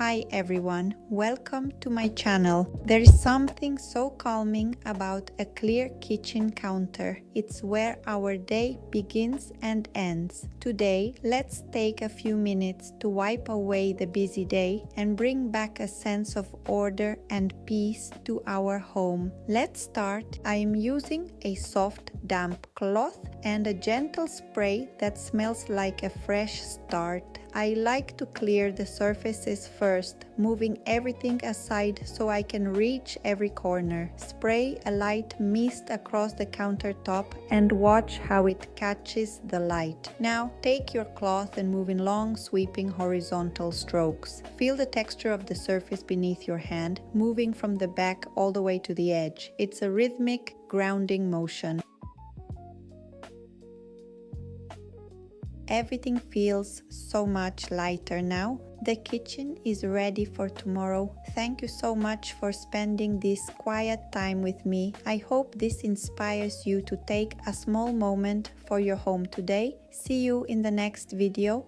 Hi everyone, welcome to my channel. There is something so calming about a clear kitchen counter. It's where our day begins and ends. Today, let's take a few minutes to wipe away the busy day and bring back a sense of order and peace to our home. Let's start. I am using a soft, damp cloth and a gentle spray that smells like a fresh start. I like to clear the surfaces first, moving everything aside so I can reach every corner. Spray a light mist across the countertop and watch how it catches the light. Now take your cloth and move in long, sweeping horizontal strokes. Feel the texture of the surface beneath your hand, moving from the back all the way to the edge. It's a rhythmic, grounding motion. Everything feels so much lighter now. The kitchen is ready for tomorrow. Thank you so much for spending this quiet time with me. I hope this inspires you to take a small moment for your home today. See you in the next video.